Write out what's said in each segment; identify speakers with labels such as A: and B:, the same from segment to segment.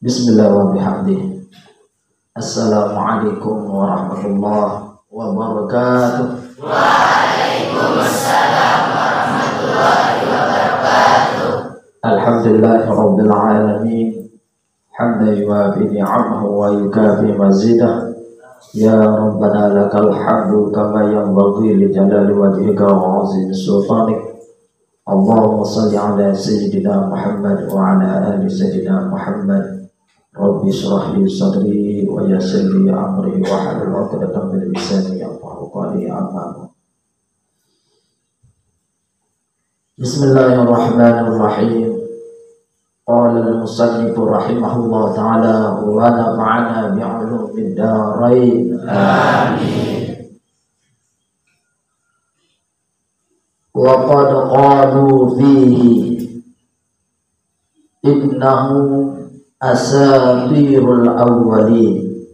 A: Bismillah wa bihamdih. Assalamualaikum warahmatullahi wabarakatuh.
B: Waalaikumsalam warahmatullahi wabarakatuh.
A: Alhamdulillahi rabbil alamin. Hamdan yuwafi ni'amahu wa yukafi mazidah. Ya Rabbana lakal hamdu kama yanbaghi li jalali wajhika wa 'azimi sultanik. Allahumma salli ala sayyidina Muhammad wa ala ali sayyidina Muhammad. Rabbi shrah li sadri wa yassir li amri wa hlul 'uqdatam min lisani yafqahu qawli. Amma Bismillahirrahmanirrahim. Qala al-musannif rahimahullah ta'ala wa nafa'ana bi'ulumid darain.
B: Amin.
A: Wa qad qalu fihi innahu asatirul awwalin.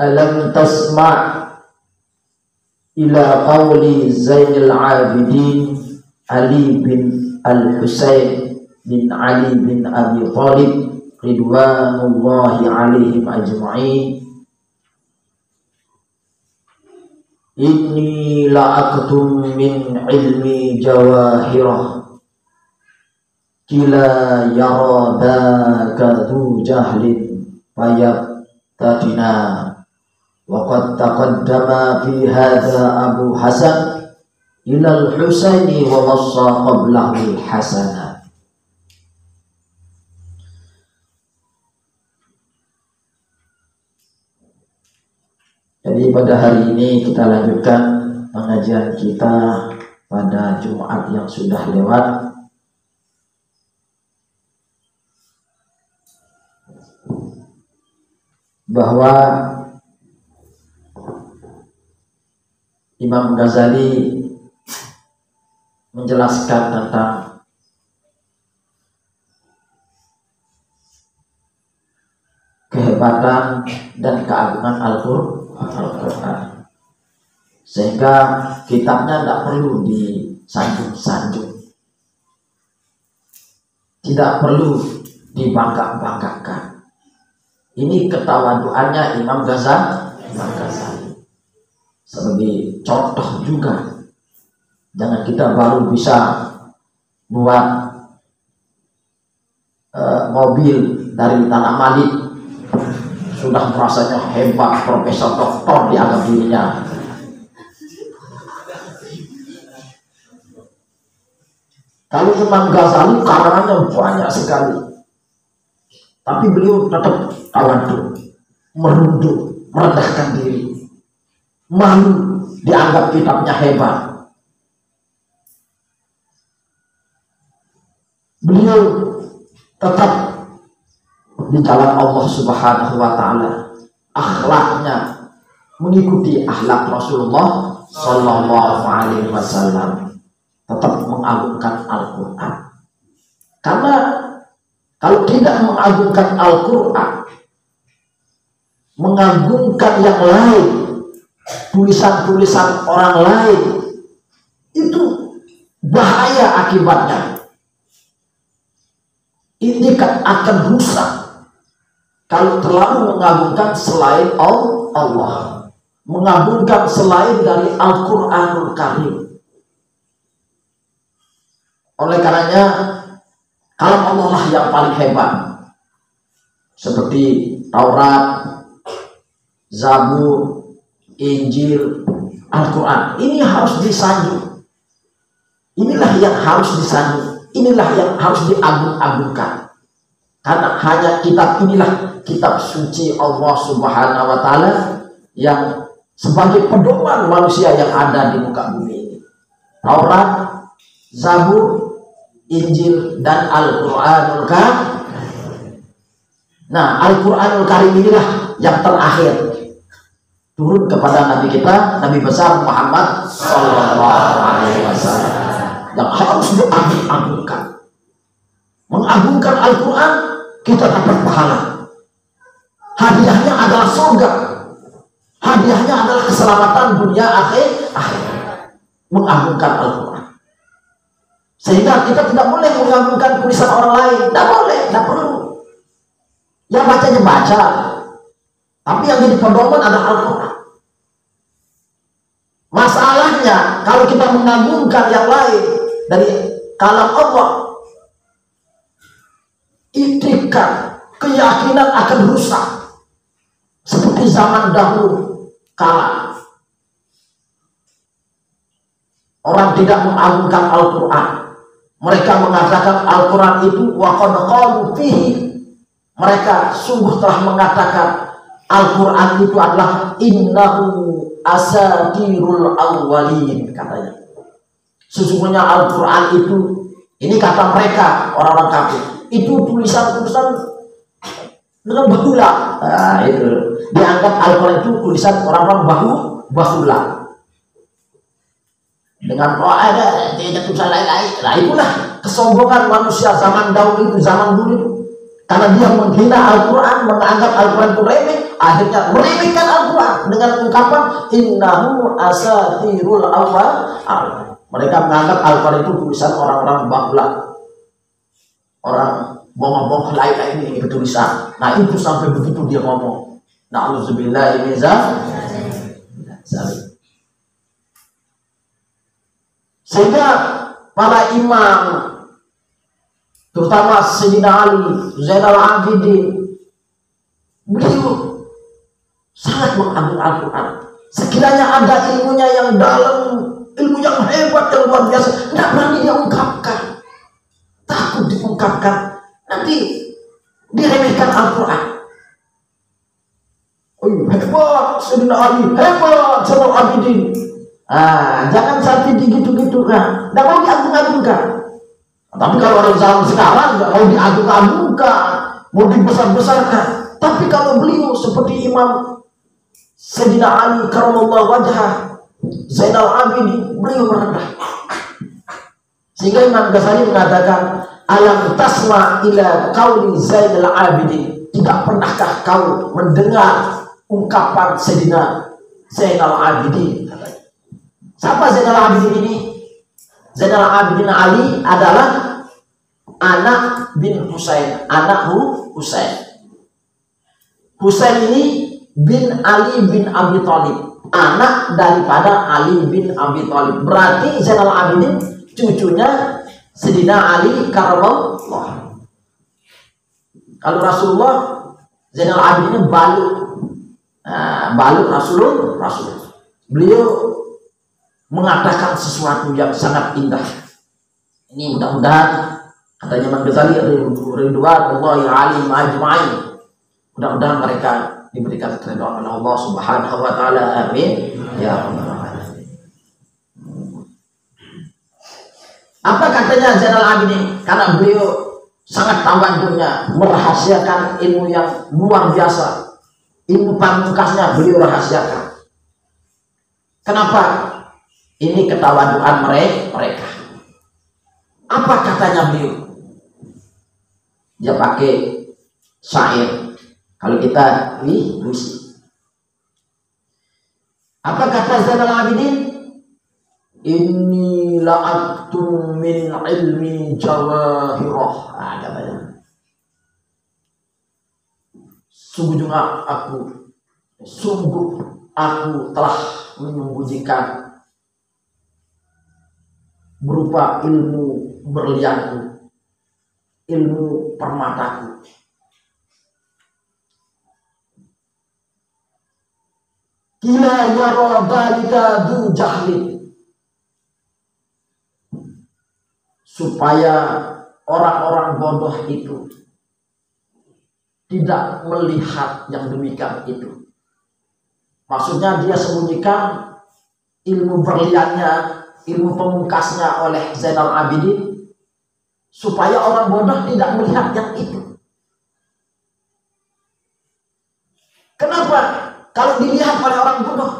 A: Alam tasma' ila qawli Zainul Abidin Ali bin Al-Husayn bin Ali bin Abi Thalib ridwanullahi alaihim ajma'in. Inni la'aktum min ilmi jawahirah kila yara dhaka dhu jahlin fayabtadina. Waqad taqaddama fi hadha Abu Hasan ila al-Husaini wa wassa qablahu al-Hasana. Jadi pada hari ini kita lanjutkan pengajian kita pada Jumat yang sudah lewat. Bahwa Imam Ghazali menjelaskan tentang kehebatan dan keagungan Al-Quran, sehingga kitabnya tidak perlu disanjung-sanjung, tidak perlu dibangga-banggakan. Ini ketawaduannya Imam Ghazali. Sebagai contoh juga, jangan kita baru bisa buat mobil dari tanah Malik sudah merasanya hebat, profesor doktor dianggap dirinya. Kalau Imam Ghazali karangannya banyak sekali, tapi beliau tetap tawadhu, merunduk, merendahkan diri, malu dianggap kitabnya hebat. Beliau tetap di jalan Allah Subhanahu wa ta'ala, akhlaknya mengikuti akhlak Rasulullah sallallahu alaihi wasallam, tetap mengagungkan Al-Quran. Karena kalau tidak mengagungkan Al-Quran, mengagungkan yang lain, tulisan-tulisan orang lain, itu bahaya akibatnya. Ini kan akan rusak kalau terlalu mengagungkan selain Allah, mengagungkan selain dari Al-Quranul Karim. Oleh karenanya, kalam Allah lah yang paling hebat, seperti Taurat, Zabur, Injil, Al-Quran. Ini harus disanjung. Inilah yang harus disanjung. Inilah yang harus diagung-agungkan. Karena hanya kitab inilah kitab suci Allah Subhanahu wa ta'ala yang sebagai pedoman manusia yang ada di muka bumi ini. Taurat, Zabur, Injil, dan Al-Quranul Karim. Nah, Al-Quranul Karim inilah yang terakhir turun kepada Nabi kita, Nabi besar Muhammad sallallahu alaihi wasallam, yang harus diagung-agungkan. Mengagungkan Al-Quran, kita dapat pahala. Hadiahnya adalah surga. Hadiahnya adalah keselamatan dunia akhir. Mengagungkan Al-Quran. Sehingga kita tidak boleh mengagungkan tulisan orang lain. Tidak boleh, tidak perlu. Yang bacanya baca, tapi yang jadi pedoman adalah Al-Quran. Masalahnya kalau kita mengagungkan yang lain dari kalam Allah, itikad, keyakinan akan rusak seperti zaman dahulu kala. Orang tidak mengagungkan Al-Quran. Mereka mengatakan Al-Quran itu waqad qalu fihi. Mereka sungguh telah mengatakan Al-Quran itu adalah innahu asatirul awwalin, katanya. Sesungguhnya Al-Quran itu, ini kata mereka orang-orang kafir, itu tulisan-tulisan dengan bahula. Nah, itu dianggap Al-Quran itu tulisan orang-orang bahula. Dengan ada tidak tulisan lain-lain. Nah, itulah kesombongan manusia zaman dahulu itu, zaman dulu itu. Karena dia menghina Al-Quran, menganggap Al-Quran itu remeh, akhirnya meremehkan Al-Quran dengan ungkapan innahu asatirul awwal. Mereka menganggap Al-Quran itu tulisan orang-orang bahula, orang bohong-bohong lain-lain ini tulisan. Nah, itu sampai begitu dia ngomong. Na'udzubillahi min dzalik. Sehingga para imam, terutama Sayyidina Ali, Zainal Abidin, beliau sangat mengagung Al-Quran. Sekiranya ada ilmunya yang dalam, ilmu yang hebat, yang luar biasa, tidak berani dia ungkapkan. Takut diungkapkan, nanti diremehkan Al-Quran. Oh, hebat Sayyidina Ali, hebat Zainal Abidin. Jangan sampai digitu-gitu kan. Tidak mau diagung-agungkan. Tapi kalau orang zaman sekarang nggak mau diagung-agungkan, mau dibesar-besarkan. Tapi kalau beliau seperti Imam Sayyidina Ali karramallahu wajhah, Zainal Abidin, beliau merendah. Sehingga Imam Ghazali mengatakan, alam tasma ila qauli Zainal Abidin. Tidak pernahkah kau mendengar ungkapan Sayyidina Zainal Abidin? Siapa Zainal Abidin ini? Zainal Abidin Ali adalah anak bin Husain, anak Husain. Husain ini bin Ali bin Abi Thalib, anak daripada Ali bin Abi Thalib. Berarti Zainal Abidin cucunya Sayyidina Ali karramallahu. Kalau Rasulullah, Zainal Abidin ini balu Rasulullah. Beliau mengatakan sesuatu yang sangat indah. Ini mudah-mudahan katanya Imam Ghazali ridwanullahi alaihim ajma'in. Mudah-mudahan mereka diberikan keridhaan oleh Allah Subhanahu wa taala. Amin ya rabbal alamin. Apa katanya Zainal Abidin? Karena beliau sangat tawadhunya, merahasiakan ilmu yang luar biasa. Ilmu pamungkasnya beliau rahasiakan. Kenapa? Ini ketawaduan mereka. Apa katanya beliau? Dia pakai syair. Kalau kita puisi. Apa kata Zainal Abidin? Inni la'aktum min ilmi jawahirah. Katanya. Sungguh aku telah menyembunyikan berupa ilmu berlianku, ilmu permataku. Kila yara dhalika du jahlin, supaya orang-orang bodoh itu tidak melihat yang demikian itu. Maksudnya dia sembunyikan ilmu berliannya, ilmu pemungkasnya oleh Zainal Abidin, supaya orang bodoh tidak melihat yang itu. Kenapa? Kalau dilihat oleh orang bodoh,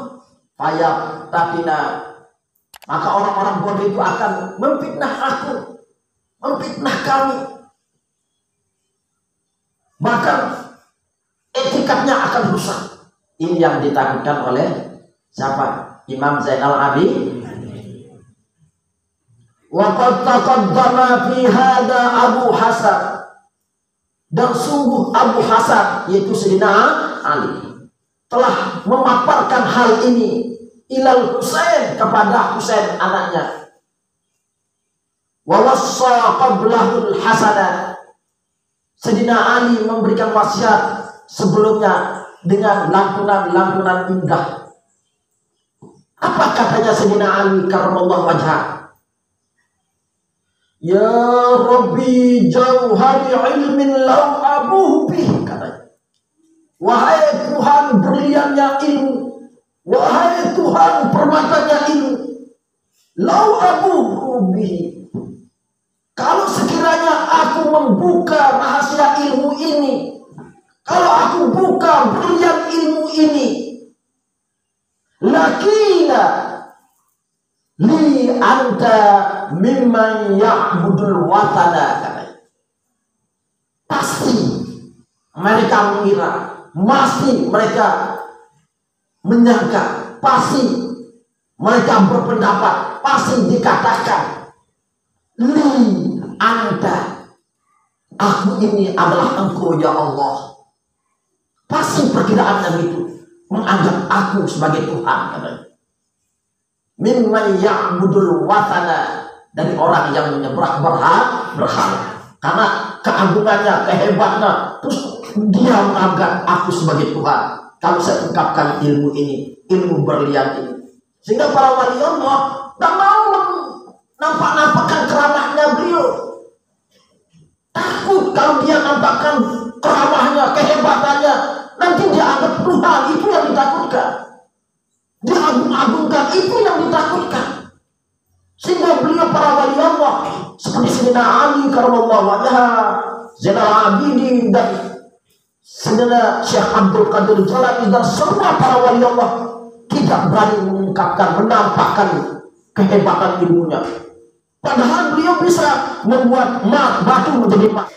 A: maka orang-orang bodoh itu akan memfitnah aku, memfitnah kami. Bahkan etikatnya akan rusak. Ini yang ditakutkan oleh siapa? Imam Zainal Abidin. Wa qad taqaddama fi hadha Abu Hasan, dan sungguh Abu Hasan yaitu Sayyidina Ali telah memaparkan hal ini ilal Husain kepada Husain anaknya. Wa wassa qablahul Hasan, Sayyidina Ali memberikan wasiat sebelumnya dengan lantunan-lantunan indah. Apa katanya Sayyidina Ali karramallahu wajhah? Ya Rabbi jauhari ilmin lau abuhu bih, katanya. Wahai Tuhan berliannya ilmu, wahai Tuhan permatanya ilmu, lau abuhu bih, kalau sekiranya aku membuka rahasia ilmu ini, kalau aku buka berlian ilmu ini, lakina li anta mimman ya'budul watana, katanya. Pasti mereka mengira, pasti mereka menyangka, pasti mereka berpendapat, pasti dikatakan, li anta, aku ini adalah engkau ya Allah. Pasti perkiraan yang itu menganggap aku sebagai Tuhan, katanya. Mimman ya'budul watana, dari orang yang menyembah berhala. Karena keagungannya, kehebatannya, terus dia menganggap aku sebagai Tuhan. Kalau saya ungkapkan ilmu ini, ilmu berlian ini, sehingga para wali Allah tak mau nampak-nampakkan keramahnya beliau. Takut kalau dia nampakkan keramahnya, kehebatannya, nanti dia anggap Tuhan. Itu yang ditakutkan. Dia agung-agungkan, itu yang ditakutkan. Sehingga beliau para wali Allah seperti Sayyidina Ali karramallahu wajhah, Zainal Abidin, dan Sayyidina Syekh Abdul Qadir Jalani, dan semua para wali Allah tidak berani mengungkapkan, menampakkan kehebatan ilmunya. Padahal beliau bisa membuat batu menjadi emas.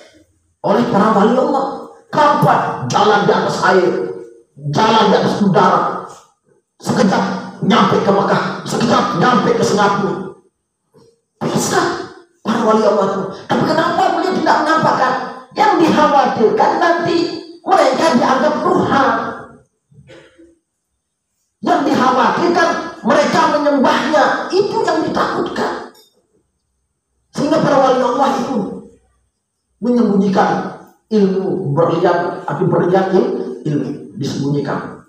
A: Oleh para wali Allah, kapal jalan di atas air, jalan di atas udara, sekejap nyampe ke Mekah, sekejap nyampe ke Singapura. Bisa para wali Allah itu. Tapi kenapa beliau tidak menampakkan? Yang dikhawatirkan nanti mereka dianggap Tuhan. Yang dikhawatirkan mereka menyembahnya, itu yang ditakutkan. Sehingga para wali Allah itu menyembunyikan ilmu berlian, api berlian ilmu disembunyikan.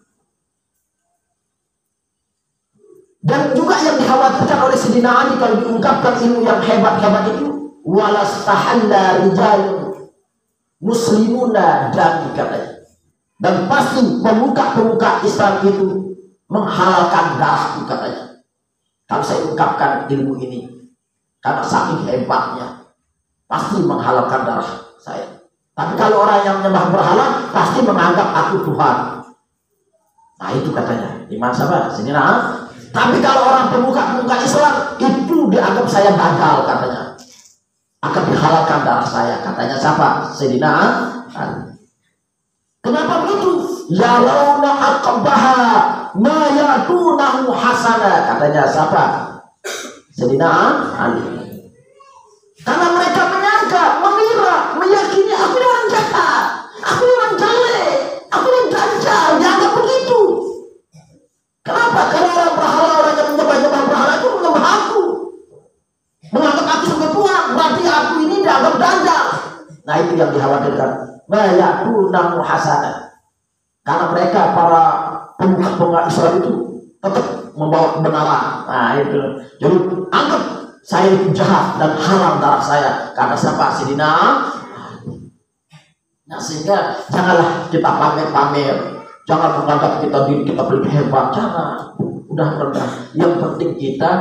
A: Dan juga yang dikhawatirkan oleh Sayyidina Ali kalau diungkapkan ilmu yang hebat-hebat itu, walastahalla rijalun muslimuna, dan katanya, dan pasti pemuka-pemuka Islam itu menghalalkan darahku, katanya, kalau saya ungkapkan ilmu ini, karena saking hebatnya pasti menghalalkan darah saya. Tapi kalau orang yang menyembah berhala pasti menganggap aku Tuhan. Nah itu katanya iman sahabat Sayyidina. Tapi kalau orang pemuka Islam itu dianggap saya gagal, katanya, akan dihalalkan darah saya, katanya siapa? Sayyidina Ali. Kenapa begitu? Ya launa aqbaha ma yatunahu hasana, katanya siapa? Sayyidina Ali. Karena mereka menyangka, mengira, meyakini aku orang jahat, aku orang jelek, aku orang dajjal, dianggap begitu. Kenapa? Karena orang berhala, orang yang menyembah berhala itu menyembah aku, menganggap aku sebagai Tuhan, berarti aku ini dianggap dajjal. Nah itu yang dikhawatirkan. Bayatunahu hasana. Karena mereka para pemuka Islam itu tetap membawa kebenaran. Nah itu. Jadi anggap saya itu jahat dan haram darah saya karena siapa? Sayyidina. Nah sehingga janganlah kita pamer-pamer. Jangan menganggap diri kita paling hebat, jangan. Udah rendah. Yang penting kita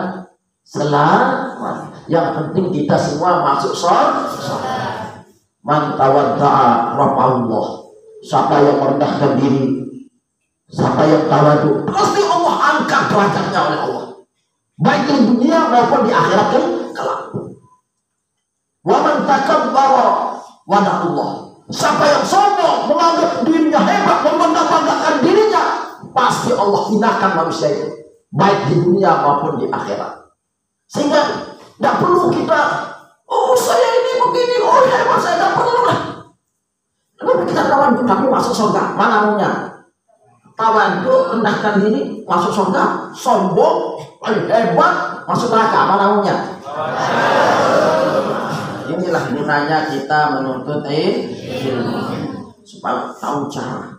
A: selamat. Yang penting kita semua masuk surga. Man tawadda'a rafa'allah. Siapa yang merendahkan diri, siapa yang tawadu, pasti Allah angkat derajatnya oleh Allah. Baik di dunia maupun di akhirat kelak. Wa man takabbara wada'allah. Siapa yang sombong, menganggap dirinya hebat, membanggakan dirinya, pasti Allah hinakan manusia itu, baik di dunia maupun di akhirat. Sehingga Nggak perlu kita, oh saya ini begini, oh hebat, saya nggak perlu lah. Tapi kita tawaduk tapi masuk surga, mana maunya? Tawaduk, rendahkan diri, masuk surga. Sombong, hebat, masuk neraka, mana maunya? Inilah gunanya kita menuntut ilmu, supaya tahu cara.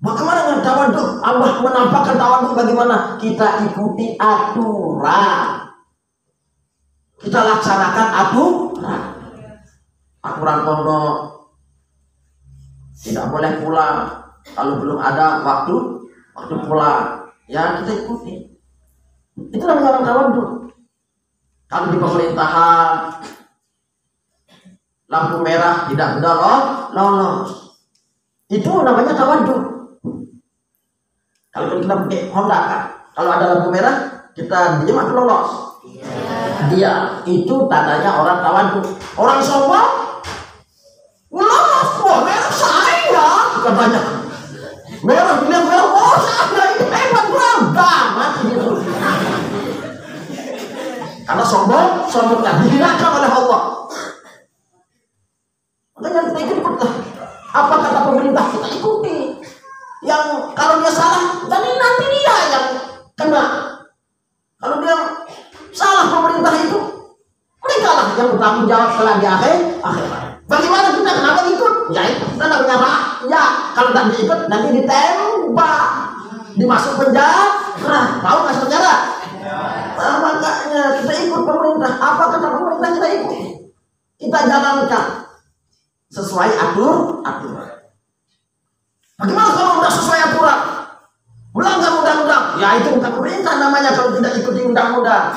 A: Bagaimana dengan tawaduk? Allah menampakkan tawaduk bagaimana? Kita ikuti aturan. Kita laksanakan aturan pondok. Tidak boleh pulang kalau belum ada waktu pulang. Ya kita ikuti. Itu namanya orang tawaduk. Kalau di pemerintahan lampu merah tidak benar lolos, itu namanya tawaduk. Kalau kita pakai Honda kan, kalau ada lampu merah kita diam atau lolos? Dia itu tandanya orang tawaduk. Orang sombong lolos, wah merah saya katanya. Merah bilang merah, oh saya ini hebat beragam mati gitu. Karena sombongnya dihinakan oleh Allah. Makanya kita ikut lah. Apa kata pemerintah kita ikuti. Yang kalau dia salah, nanti dia yang kena. Kalau dia salah pemerintah itu, mereka lah yang bertanggung jawab setelah di akhirat. Bagaimana kita kenapa ikut? Ya itu kita tidak punya rakyat. Kalau tidak diikut nanti ditembak, dimasuk penjara. Tahu masuk penjara? Nah, makanya kita ikut pemerintah. Apa kata pemerintah kita ikut? Kita jalankan sesuai aturan. Bagaimana kalau tidak sesuai aturan? Melanggar undang-undang? Ya itu bukan pemerintah namanya kalau tidak ikuti undang-undang.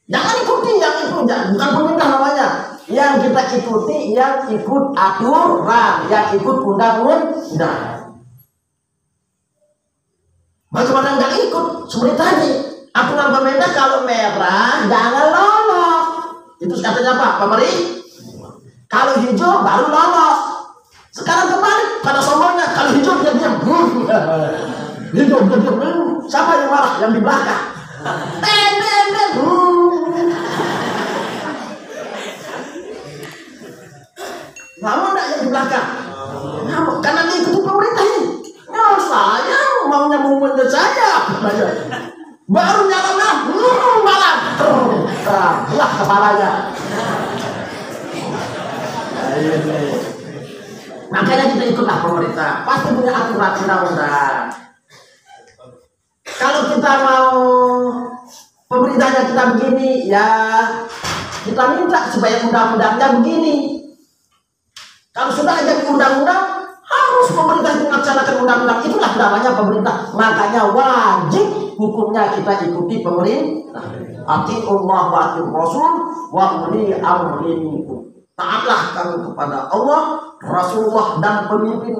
A: Jangan ikuti yang itu, bukan pemerintah namanya. Yang kita ikuti yang ikut aturan, yang ikut undang-undang. Bagaimana nggak ikut? Seperti tadi. Aturan pemerintah kalau merah jangan lolos. Itu katanya apa? Pemerintah. Kalau hijau baru lolos. Sekarang kembali pada sombongnya. Kalau hijau dia diam. Hijau dia diam. Siapa yang marah? Yang di belakang. Mau enggak yang di belakang? Karena dia ikut pemerintah ini. Ya saya maunya maunya saya. Baru nyala malam lah kepalanya. Makanya kita ikutlah pemerintah. Pasti punya aturan undang-undang. Kalau kita mau pemerintahnya kita begini, ya kita minta supaya undang-undangnya begini. Kalau sudah ada undang-undang, harus pemerintah itu melaksanakan undang-undang. Itulah namanya pemerintah. Makanya wajib hukumnya kita ikuti pemerintah. Atiullah wa atiur Rasul wa uli amri minkum. Taatlah kamu kepada Allah, Rasulullah dan pemimpin.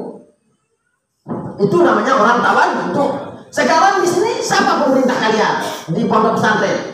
A: Itu namanya orang tawaduk. Sekarang di sini siapa pemerintah kalian di pondok pesantren?